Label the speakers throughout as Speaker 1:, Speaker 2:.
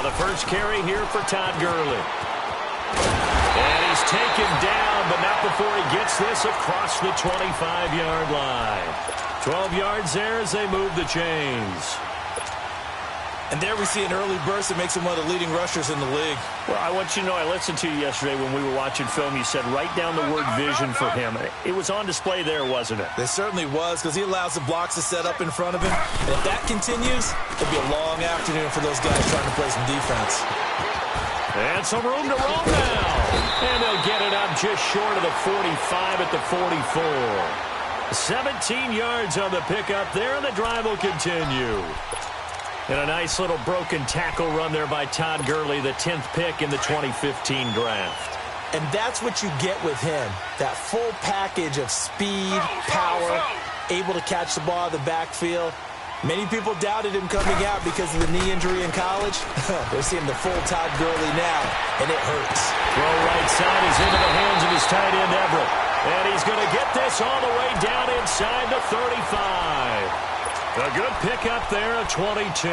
Speaker 1: the first carry here for Todd Gurley. And he's taken down, but not before he gets this across the 25-yard line. 12 yards there as they move the chains.
Speaker 2: And there we see an early burst that makes him one of the leading rushers in the league.
Speaker 1: Well, I want you to know, I listened to you yesterday when we were watching film. You said write down the word vision for him. It was on display there, wasn't it?
Speaker 2: It certainly was, because he allows the blocks to set up in front of him. And if that continues, it'll be a long afternoon for those guys trying to play some defense.
Speaker 1: And some room to roam now. And they'll get it up just short of the 45 at the 44. 17 yards on the pickup there, and the drive will continue. And a nice little broken tackle run there by Todd Gurley, the 10th pick in the 2015 draft.
Speaker 2: And that's what you get with him, that full package of speed, power, able to catch the ball out of the backfield. Many people doubted him coming out because of the knee injury in college. They're seeing the full Todd Gurley now, and it hurts.
Speaker 1: Throw right side is into the hands of his tight end, Everett. And he's going to get this all the way down inside the 35. A good pickup there at 22.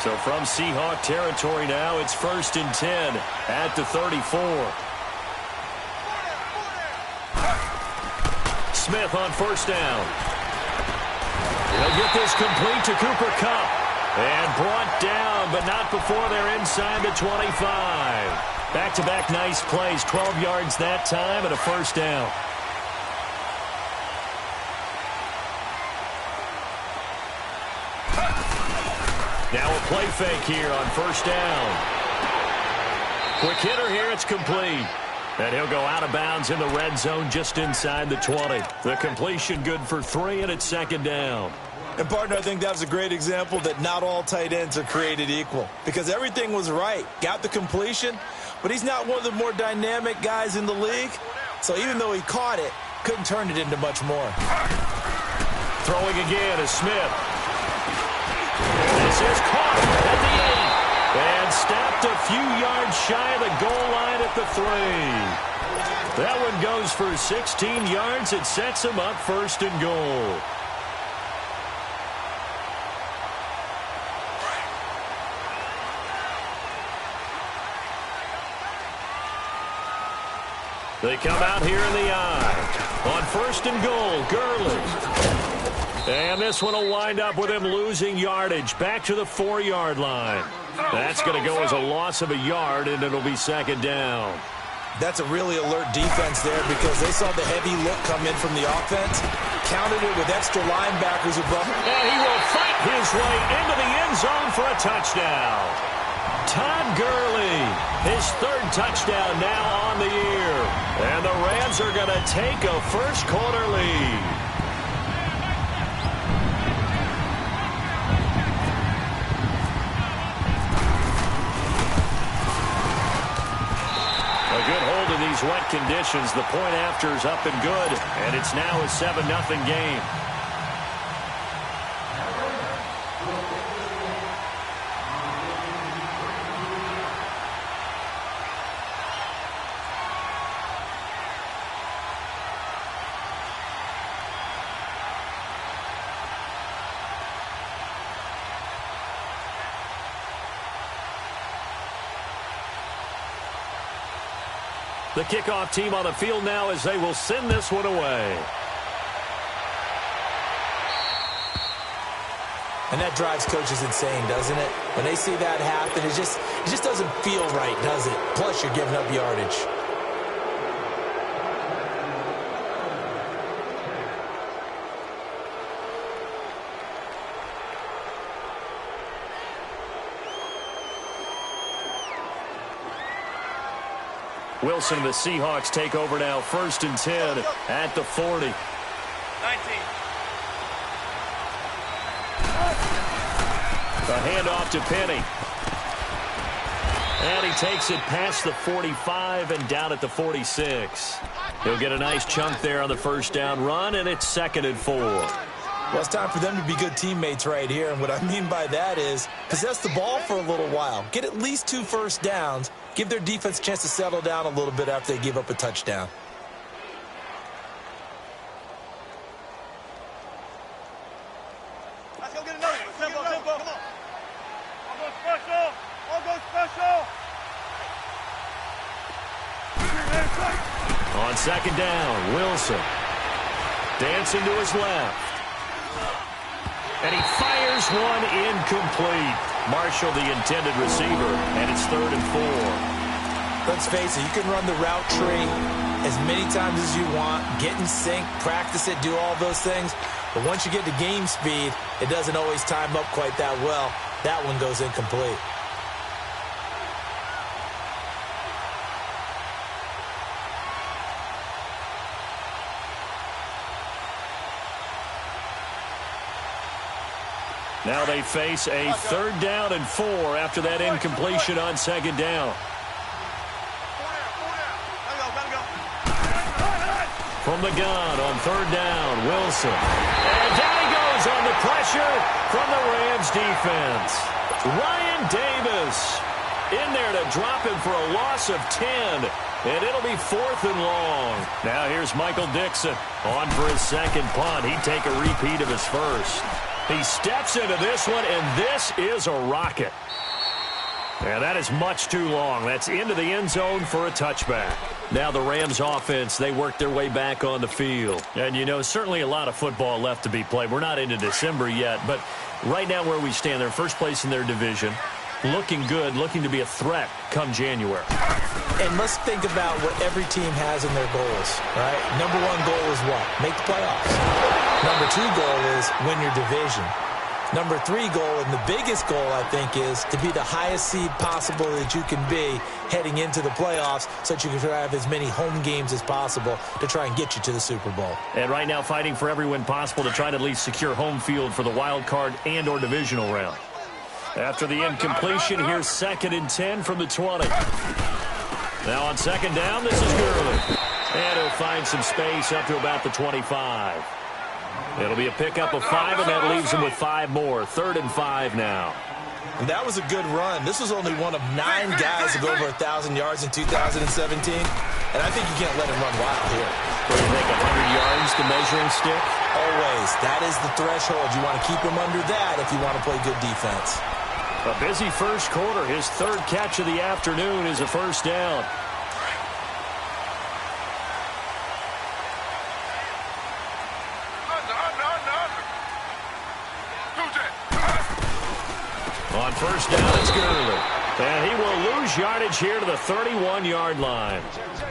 Speaker 1: So from Seahawk territory now, it's 1st and 10 at the 34. Smith on first down. He'll get this complete to Cooper Kupp. And brought down, but not before they're inside the 25. Back-to-back nice plays, 12 yards that time and a first down. Now a play fake here on first down. Quick hitter here, it's complete. And he'll go out of bounds in the red zone just inside the 20. The completion good for 3, and it's 2nd down.
Speaker 2: And, partner, I think that was a great example that not all tight ends are created equal. Because everything was right. Got the completion, but he's not one of the more dynamic guys in the league. So even though he caught it, couldn't turn it into much more.
Speaker 1: Throwing again is Smith. This is caught at the 8. And stopped a few yards shy of the goal line at the 3. That one goes for 16 yards. It sets him up 1st and goal. They come out here in the eye. On 1st and goal, Gurley. And this one will wind up with him losing yardage back to the 4-yard line. That's going to go as a loss of a yard, and it'll be 2nd down.
Speaker 2: That's a really alert defense there because they saw the heavy look come in from the offense, countered it with extra linebackers who brought.
Speaker 1: And he will fight his way into the end zone for a touchdown. Todd Gurley, his 3rd touchdown now on the year. And the Rams are going to take a first-quarter lead. A good hold in these wet conditions. The point after is up and good, and it's now a 7-0 game. The kickoff team on the field now as they will send this one away.
Speaker 2: And that drives coaches insane, doesn't it? When they see that happen, it just doesn't feel right, does it? Plus, you're giving up yardage.
Speaker 1: Wilson and the Seahawks take over now, 1st and 10 at the 40.
Speaker 3: 19.
Speaker 1: A handoff to Penny. And he takes it past the 45 and down at the 46. He'll get a nice chunk there on the first down run, and it's 2nd and 4.
Speaker 2: Well, it's time for them to be good teammates right here. And what I mean by that is possess the ball for a little while. Get at least 2 first downs. Give their defense a chance to settle down a little bit after they give up a touchdown.
Speaker 3: Let's go get another one. Tempo, come on.
Speaker 1: On second down, Wilson. Dancing to his left. And he fires one incomplete. Marshall, the intended receiver, and it's 3rd and 4.
Speaker 2: Let's face it, you can run the route tree as many times as you want, get in sync, practice it, do all those things. But once you get to game speed, it doesn't always time up quite that well. That one goes incomplete.
Speaker 1: Now they face a 3rd down and 4 after that incompletion on second down. From the gun on 3rd down, Wilson. And down he goes on the pressure from the Rams defense. Ryan Davis in there to drop him for a loss of 10. And it'll be 4th and long. Now here's Michael Dixon on for his second punt. He'd take a repeat of his first. He steps into this one, and this is a rocket. And that is much too long. That's into the end zone for a touchback. Now the Rams offense, they work their way back on the field. And, you know, certainly a lot of football left to be played. We're not into December yet, but right now where we stand, they're first place in their division. Looking good, looking to be a threat come January.
Speaker 2: And let's think about what every team has in their goals, right? Number 1 goal is what? Make the playoffs. Number 2 goal is win your division. Number 3 goal, and the biggest goal, I think, is to be the highest seed possible that you can be heading into the playoffs so that you can have as many home games as possible to try and get you to the Super Bowl.
Speaker 1: And right now fighting for every win possible to try to at least secure home field for the wild card and or divisional round. After the incompletion, here's 2nd and 10 from the 20. Now on second down, this is Gurley. And he'll find some space up to about the 25. It'll be a pickup of 5, and that leaves him with 5 more. 3rd and 5 now.
Speaker 2: And that was a good run. This was only one of 9 guys to go over 1,000 yards in 2017. And I think you can't let him run wild here.
Speaker 1: What do you think, 100 yards, the measuring stick?
Speaker 2: Always. That is the threshold. You want to keep him under that if you want to play good defense.
Speaker 1: A busy first quarter. His 3rd catch of the afternoon is a first down. On first down, it's Gurley. And he will lose yardage here to the 31-yard line.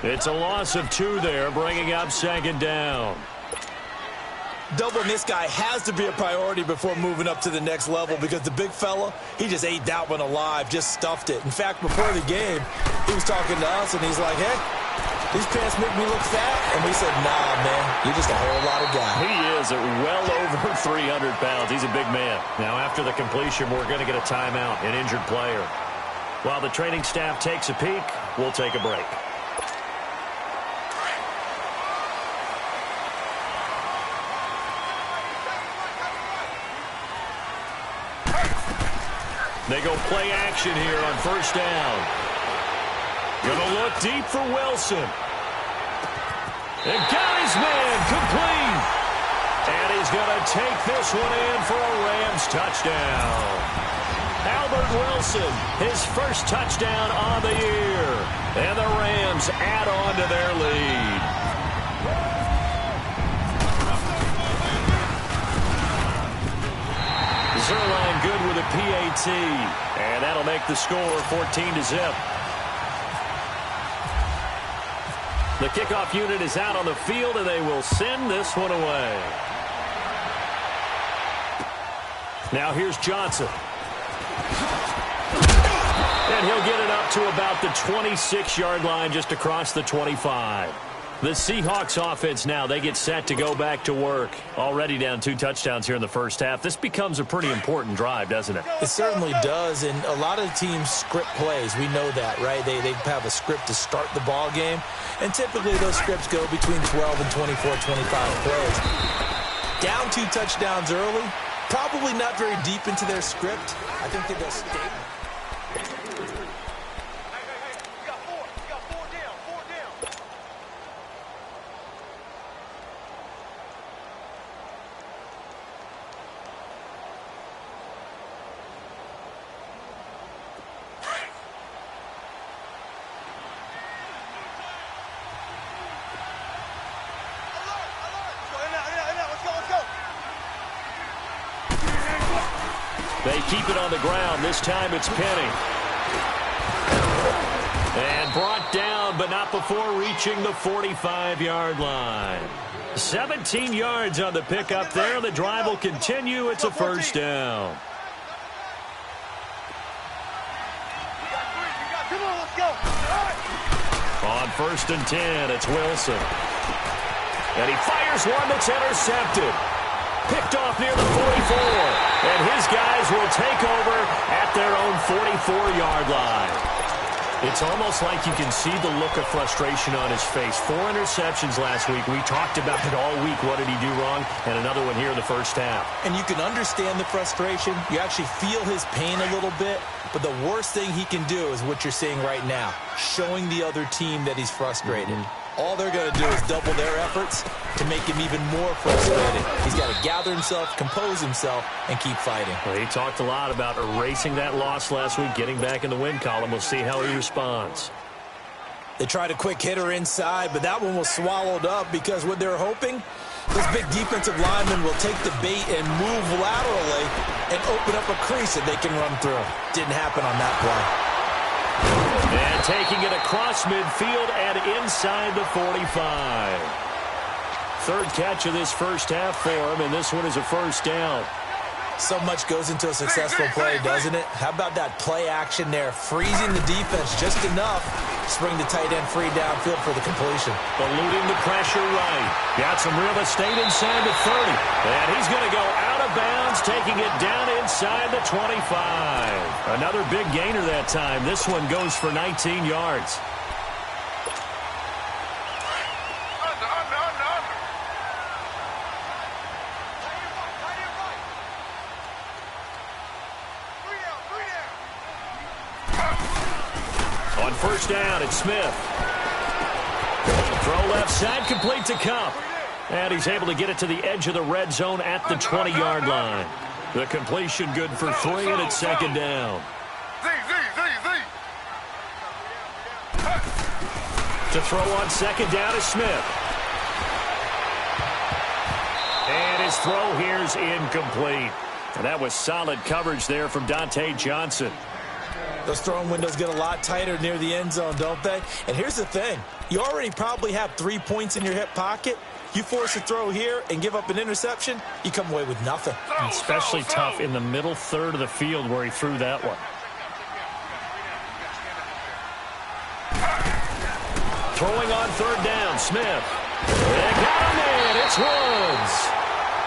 Speaker 1: It's a loss of 2 there, bringing up second down.
Speaker 2: Doubling this guy has to be a priority before moving up to the next level because the big fella, he just ate that one alive, just stuffed it. In fact, before the game, he was talking to us, and he's like, hey, these pants make me look fat. And we said, nah, man, you're just a whole lot of guy.
Speaker 1: He is at well over 300 pounds. He's a big man. Now, after the completion, we're going to get a timeout, an injured player. While the training staff takes a peek, we'll take a break. They go play action here on first down. Gonna look deep for Wilson. And got his man complete. And he's gonna take this one in for a Rams touchdown. Albert Wilson, his first touchdown on the year. And the Rams add on to their lead. Zerline good with a PAT. And that'll make the score 14-0. The kickoff unit is out on the field, and they will send this one away. Now here's Johnson. And he'll get it up to about the 26-yard line, just across the 25. The Seahawks offense now, they get set to go back to work. Already down 2 touchdowns here in the first half. This becomes a pretty important drive, doesn't it?
Speaker 2: It certainly does, and a lot of the teams script plays. We know that, right? They have a script to start the ball game, and typically those scripts go between 12 and 24, 25 plays. Down 2 touchdowns early, probably not very deep into their script. I think they go stay.
Speaker 1: keep it on the ground. This time it's Penny. And brought down, but not before reaching the 45-yard line. 17 yards on the pickup there. The drive will continue. It's a first down. On 1st and 10, it's Wilson. And he fires one that's intercepted. Picked off near the 44. And his guys will take over at their own 44-yard line. It's almost like you can see the look of frustration on his face. 4 interceptions last week. We talked about it all week. What did he do wrong? And another one here in the first half. And you can understand the frustration. You actually feel his pain a little bit. But the worst thing he can do is what you're seeing right now, showing the other team that he's frustrated. All they're going to do is double their efforts to make him even more frustrated. He's got to gather himself, compose himself, and keep fighting. Well, he talked a lot about erasing that loss last week, getting back in the win column. We'll see how he responds. They tried a quick hitter inside, but that one was swallowed up because what they're hoping, this big defensive lineman will take the bait and move laterally and open up a crease that they can run through. Didn't happen on that play. And taking it across midfield and inside the 45. Third catch of this first half for him, and this one is a first down. So much goes into a successful play, doesn't it? How about that play action there, freezing the defense just enough to bring the tight end free downfield for the completion. Eluding the pressure right. Got some real estate inside the 30. And he's going to go out of bounds, taking it down inside the 25. Another big gainer that time. This one goes for 19 yards. On first down, it's Smith. Throw left side, complete to Cup. And he's able to get it to the edge of the red zone at the 20-yard line. The completion good for 3, and it's second down. To throw on second down is Smith. And his throw here's incomplete. And that was solid coverage there from Dante Johnson. Those throwing windows get a lot tighter near the end zone, don't they? And here's the thing. You already probably have 3 points in your hip pocket. You force a throw here and give up an interception, you come away with nothing. Especially tough in the middle third of the field where he threw that one. Throwing on third down, Smith. They got him in. It's Woods.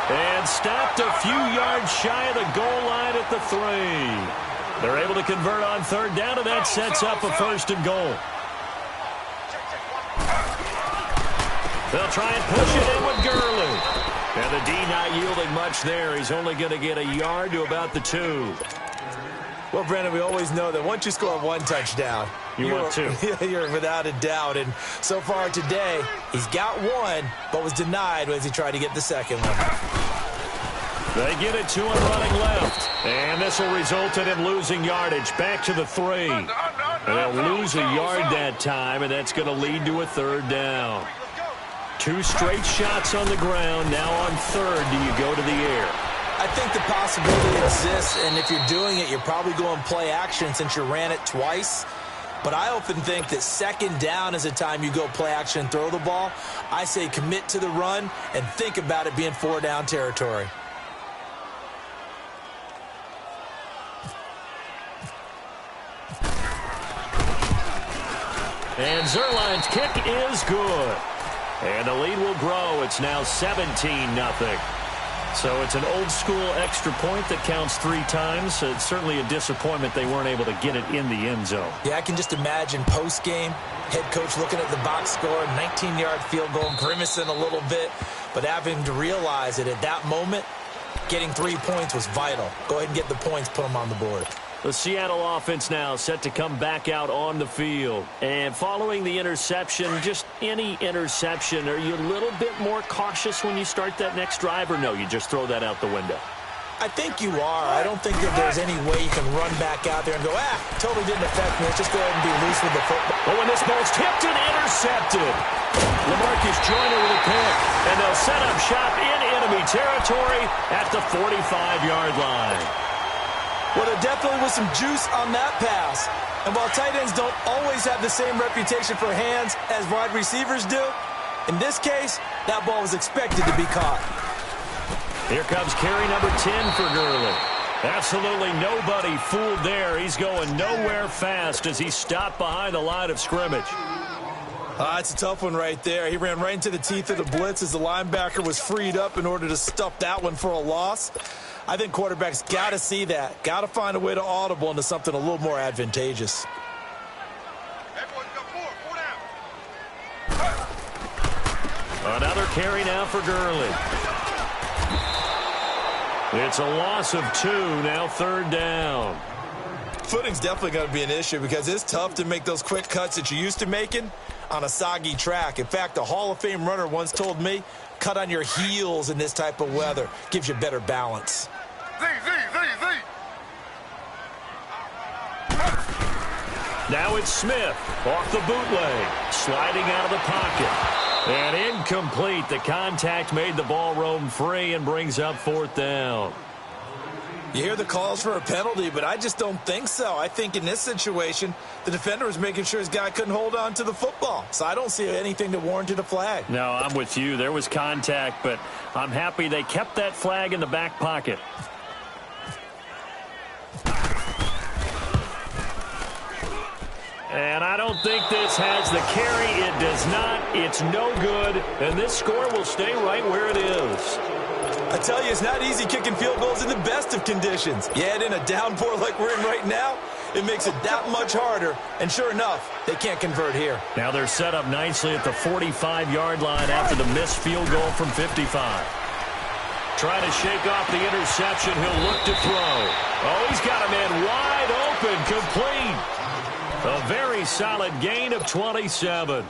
Speaker 1: And stopped a few yards shy of the goal line at the 3. They're able to convert on third down, and that sets up a 1st and goal. They'll try and push it in with Gurley. And the D not yielding much there. He's only going to get a yard to about the 2. Well, Brandon, we always know that once you score 1 touchdown, you're want 2. You're without a doubt. And so far today, he's got 1, but was denied as he tried to get the second one. They get it to him running left. And this will result in him losing yardage. Back to the 3. They'll lose a yard that time, and that's going to lead to a 3rd down. 2 straight shots on the ground. Now on 3rd, do you go to the air? I think the possibility exists, and if you're doing it, you're probably going play action since you ran it twice. But I often think that 2nd down is a time you go play action and throw the ball. I say commit to the run and think about it being 4-down territory. And Zerline's kick is good. And the lead will grow. It's now 17-0. So it's an old-school extra point that counts 3 times. It's certainly a disappointment they weren't able to get it in the end zone. Yeah, I can just imagine post-game, head coach looking at the box score, 19-yard field goal, grimacing a little bit, but having to realize that at that moment, getting 3 points was vital. Go ahead and get the points, put them on the board. The Seattle offense now set to come back out on the field. And following the interception, just any interception, are you a little bit more cautious when you start that next drive, or no, you just throw that out the window? I think you are. I don't think that there's any way you can run back out there and go, totally didn't affect me. Let's just go ahead and be loose with the football. But when this ball's tipped and intercepted, LaMarcus Joyner with a pick, and they'll set up shop in enemy territory at the 45-yard line.
Speaker 2: Well, there definitely was some juice on that pass. And while tight ends don't always have the same reputation for hands as wide receivers do, in this case, that ball was expected to be caught.
Speaker 1: Here comes carry number 10 for Gurley. Absolutely nobody fooled there. He's going nowhere fast as he stopped behind the line of scrimmage.
Speaker 2: It's a tough one right there. He ran right into the teeth of the blitz as the linebacker was freed up in order to stuff that one for a loss. I think quarterbacks got to see that. Got to find a way to audible into something a little more advantageous.
Speaker 1: Another carry now for Gurley. It's a loss of 2, now 3rd down.
Speaker 2: Footing's definitely going to be an issue because it's tough to make those quick cuts that you're used to making on a soggy track. In fact, a Hall of Fame runner once told me, cut on your heels in this type of weather. Gives you better balance.
Speaker 1: Now it's Smith off the bootleg, sliding out of the pocket. And incomplete. The contact made the ball roam free and brings up 4th down.
Speaker 2: You hear the calls for a penalty, but I just don't think so. I think in this situation, the defender was making sure his guy couldn't hold on to the football. So I don't see anything that warranted a flag.
Speaker 1: No, I'm with you. There was contact, but I'm happy they kept that flag in the back pocket. And I don't think this has the carry. It does not. It's no good. And this score will stay right where it is.
Speaker 2: I tell you, it's not easy kicking field goals in the best of conditions. You add in a downpour like we're in right now, it makes it that much harder. And sure enough, they can't convert here.
Speaker 1: Now they're set up nicely at the 45-yard line after the missed field goal from 55. Trying to shake off the interception. He'll look to throw. Oh, he's got a man wide open, complete. A very solid gain of 27.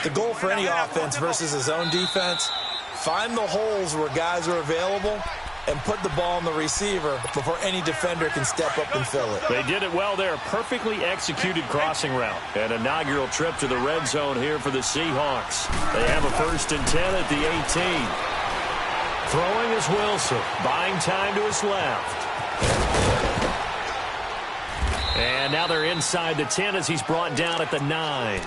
Speaker 2: The goal for any offense versus his own defense, find the holes where guys are available and put the ball on the receiver before any defender can step up and fill it.
Speaker 1: They did it well there. Perfectly executed crossing route. An inaugural trip to the red zone here for the Seahawks. They have a 1st and 10 at the 18. Throwing is Wilson. Buying time to his left. And now they're inside the 10 as he's brought down at the 9.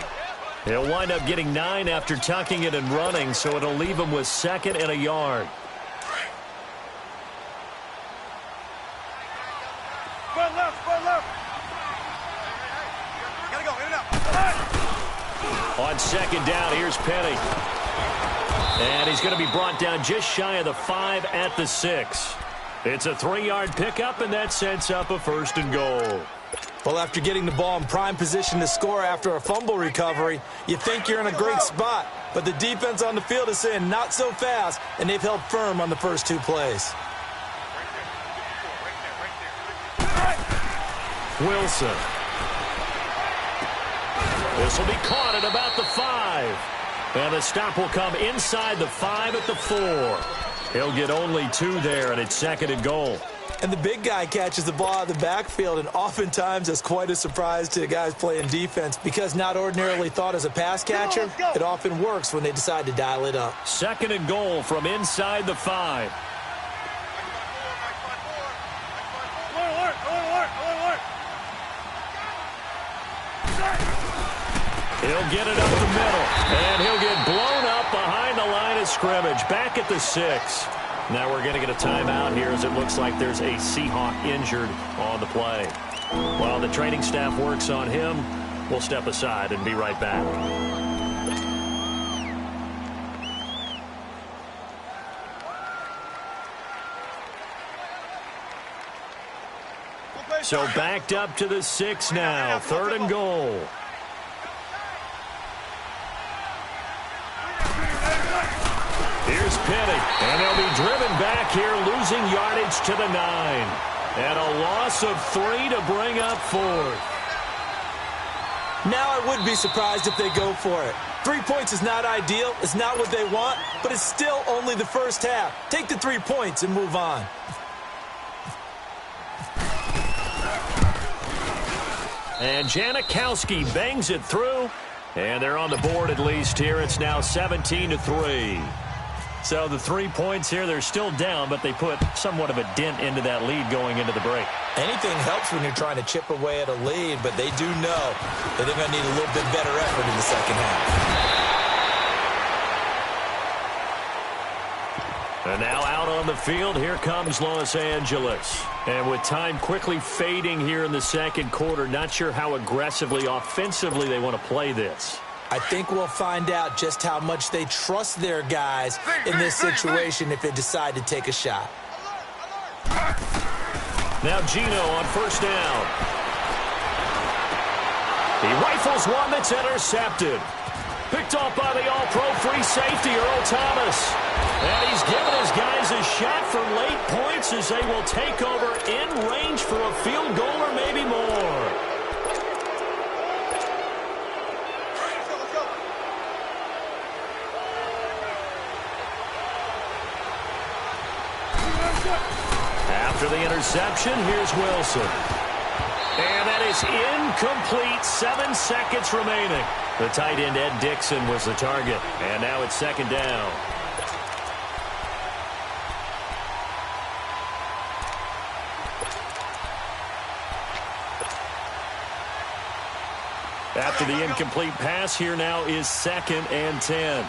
Speaker 1: He'll wind up getting 9 after tucking it and running, so it'll leave him with 2nd and a yard.
Speaker 3: Run left, run left. Gotta go, in and out.
Speaker 1: On 2nd down, here's Penny. And he's going to be brought down just shy of the 5 at the 6. It's a 3-yard pickup, and that sets up a 1st and goal.
Speaker 2: Well, after getting the ball in prime position to score after a fumble recovery, you think you're in a great spot. But the defense on the field is saying not so fast, and they've held firm on the first 2 plays.
Speaker 1: Wilson. This will be caught at about the 5. And the stop will come inside the 5 at the 4. He'll get only 2 there, and it's 2nd and goal.
Speaker 2: And the big guy catches the ball out of the backfield, and oftentimes that's quite a surprise to the guys playing defense because not ordinarily thought as a pass catcher, it often works when they decide to dial it up.
Speaker 1: 2nd and goal from inside the 5. He'll get it up the middle, and he'll get blown up behind the line of scrimmage, back at the 6. Now we're going to get a timeout here as it looks like there's a Seahawk injured on the play. While the training staff works on him, we'll step aside and be right back. So backed up to the 6 now, 3rd and goal. Here's Penny, and they'll be driven back here, losing yardage to the 9. And a loss of 3 to bring up 4th.
Speaker 2: Now I would be surprised if they go for it. 3 points is not ideal. It's not what they want, but it's still only the first half. Take the 3 points and move on.
Speaker 1: And Janikowski bangs it through. And they're on the board at least here. It's now 17-3. So the 3 points here, they're still down, but they put somewhat of a dent into that lead going into the break.
Speaker 2: Anything helps when you're trying to chip away at a lead, but they do know that they're going to need a little bit better effort in the second half.
Speaker 1: And now out on the field, here comes Los Angeles. And with time quickly fading here in the second quarter, not sure how aggressively, offensively they want to play this.
Speaker 2: I think we'll find out just how much they trust their guys in this situation if they decide to take a shot.
Speaker 1: Now Gino on first down. He rifles one that's intercepted. Picked off by the all-pro free safety, Earl Thomas. And he's given his guys a shot for late points as they will take over in range for a field goal or maybe more. After the interception, here's Wilson. And that is incomplete. 7 seconds remaining. The tight end, Ed Dixon, was the target. And now it's second down. After the incomplete pass, here now is 2nd and 10.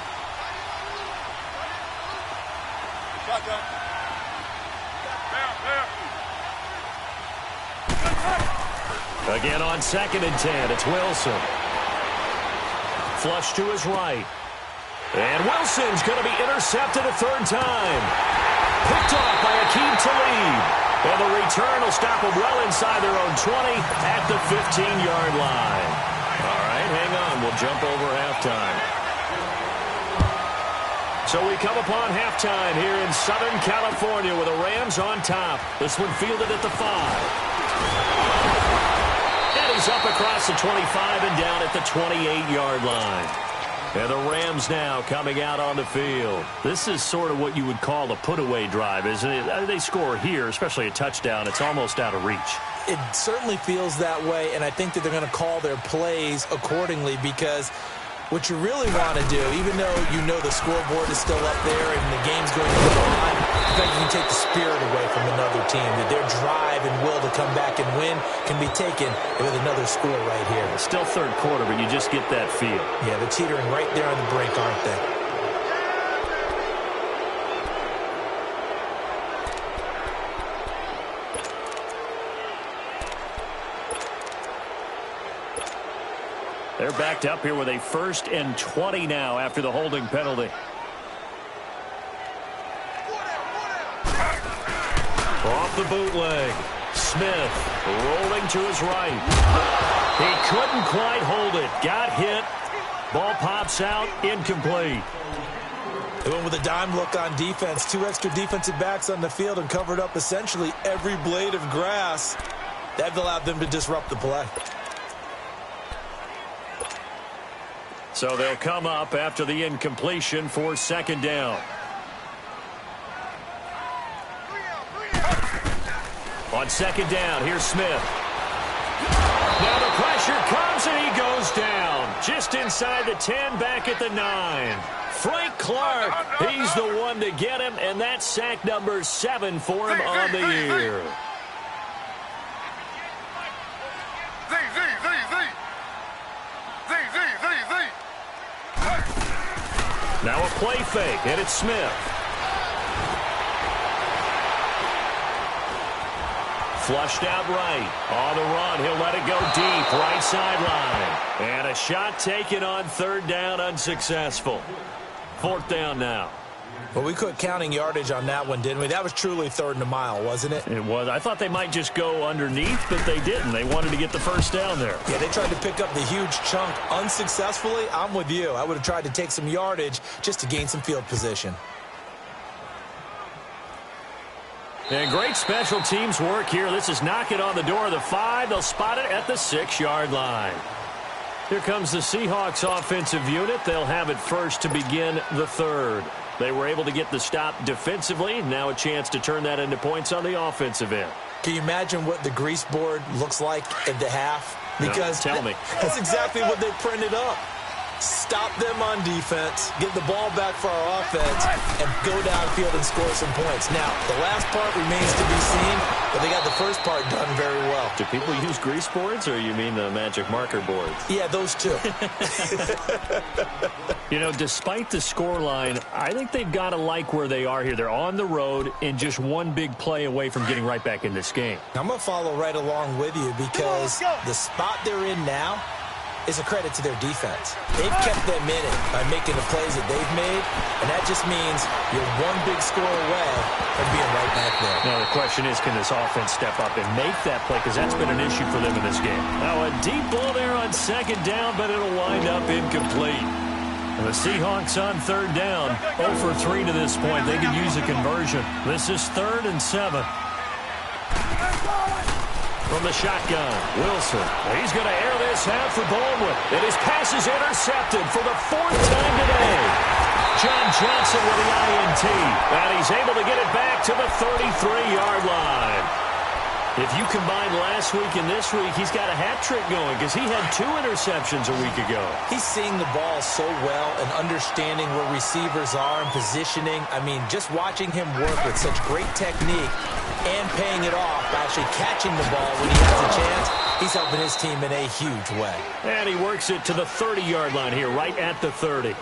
Speaker 1: Again on 2nd and 10, it's Wilson. Flush to his right. And Wilson's going to be intercepted a third time. Picked off by Aqib Talib. And the return will stop them well inside their own 20 at the 15-yard line. All right, hang on. We'll jump over halftime. So we come upon halftime here in Southern California with the Rams on top. This one fielded at the 5. He's up across the 25 and down at the 28-yard line. And the Rams now coming out on the field. This is sort of what you would call a put-away drive, isn't it? They score here, especially a touchdown. It's almost out of reach.
Speaker 2: It certainly feels that way, and I think that they're going to call their plays accordingly because what you really want to do, even though you know the scoreboard is still up there and the game's going to go on, I think you can take the spirit away from another team, that their drive and will to come back and win can be taken with another score right here.
Speaker 1: It's still third quarter, but you just get that feel.
Speaker 2: Yeah, they're teetering right there on the brink, aren't they?
Speaker 1: They're backed up here with a 1st and 20 now after the holding penalty. Off the bootleg. Smith rolling to his right. He couldn't quite hold it. Got hit. Ball pops out. Incomplete.
Speaker 2: They went with a dime look on defense. 2 extra defensive backs on the field and covered up essentially every blade of grass. That allowed them to disrupt the play.
Speaker 1: So they'll come up after the incompletion for 2nd down. On 2nd down, here's Smith. Now the pressure comes and he goes down. Just inside the 10, back at the 9. Frank Clark, he's the one to get him, and that's sack number 7 for him on the year. Now a play fake, and it's Smith. Flushed out right. On the run, he'll let it go deep, right sideline. And a shot taken on 3rd down, unsuccessful. 4th down now.
Speaker 2: Well, we quit counting yardage on that one, didn't we? That was truly 3rd and a mile, wasn't it?
Speaker 1: It was. I thought they might just go underneath, but they didn't. They wanted to get the 1st down there.
Speaker 2: Yeah, they tried to pick up the huge chunk unsuccessfully. I'm with you. I would have tried to take some yardage just to gain some field position.
Speaker 1: And great special teams work here. This is knocking on the door of the 5. They'll spot it at the 6-yard line. Here comes the Seahawks offensive unit. They'll have it first to begin the 3rd. They were able to get the stop defensively. Now a chance to turn that into points on the offensive end.
Speaker 2: Can you imagine what the grease board looks like at the half? Because
Speaker 1: no, tell me.
Speaker 2: That's exactly what they printed up. stop them on defense, get the ball back for our offense, and go downfield and score some points. Now, the last part remains to be seen, but they got the first part done very well.
Speaker 1: Do people use grease boards, or you mean the magic marker boards?
Speaker 2: Yeah, those two.
Speaker 1: You know, despite the scoreline, I think they've got to like where they are here. They're on the road and just one big play away from getting right back in this game.
Speaker 2: I'm going to follow right along with you because the spot they're in now is a credit to their defense. They've kept them in it by making the plays that they've made, and that just means you're one big score away from being right back there.
Speaker 1: Now, the question is, can this offense step up and make that play? Because that's been an issue for them in this game. Now, a deep ball there on second down, but it'll wind up incomplete. And the Seahawks on third down, 0 for 3 to this point. They could use a conversion. This is 3rd and 7. From the shotgun, Wilson. He's going to air this out for Baldwin. And his pass is intercepted for the 4th time today. John Johnson with the INT. And he's able to get it back to the 33-yard line. If you combine last week and this week, he's got a hat trick going because he had 2 interceptions a week ago.
Speaker 2: He's seeing the ball so well and understanding where receivers are and positioning. I mean, just watching him work with such great technique and paying it off by actually catching the ball when he has a chance, he's helping his team in a huge way.
Speaker 1: And he works it to the 30-yard line here, right at the 30.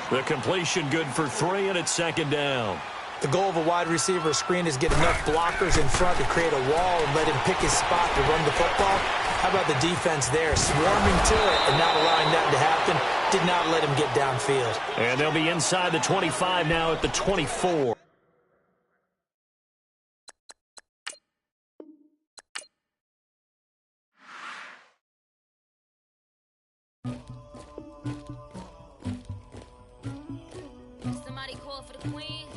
Speaker 1: The completion good for 3, and it's 2nd down.
Speaker 2: The goal of a wide receiver screen is get enough blockers in front to create a wall and let him pick his spot to run the football. How about the defense there, swarming to it and not allowing that to happen? Did not let him get downfield.
Speaker 1: And they'll be inside the 25 now at the 24.
Speaker 4: Somebody call for the queen.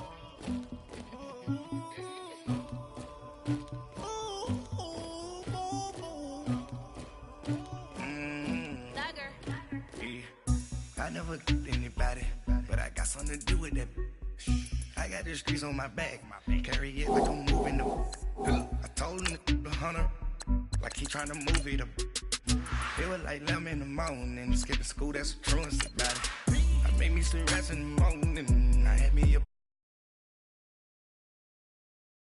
Speaker 5: I never anybody, but I got something to do with that. I got the streets on my back, carry it like I'm moving the. I told him the hunter, like he trying to move it up. It was like 11 in the morning, skipping school, that's a truancy about it. I made me sleep rest in the morning, I had me a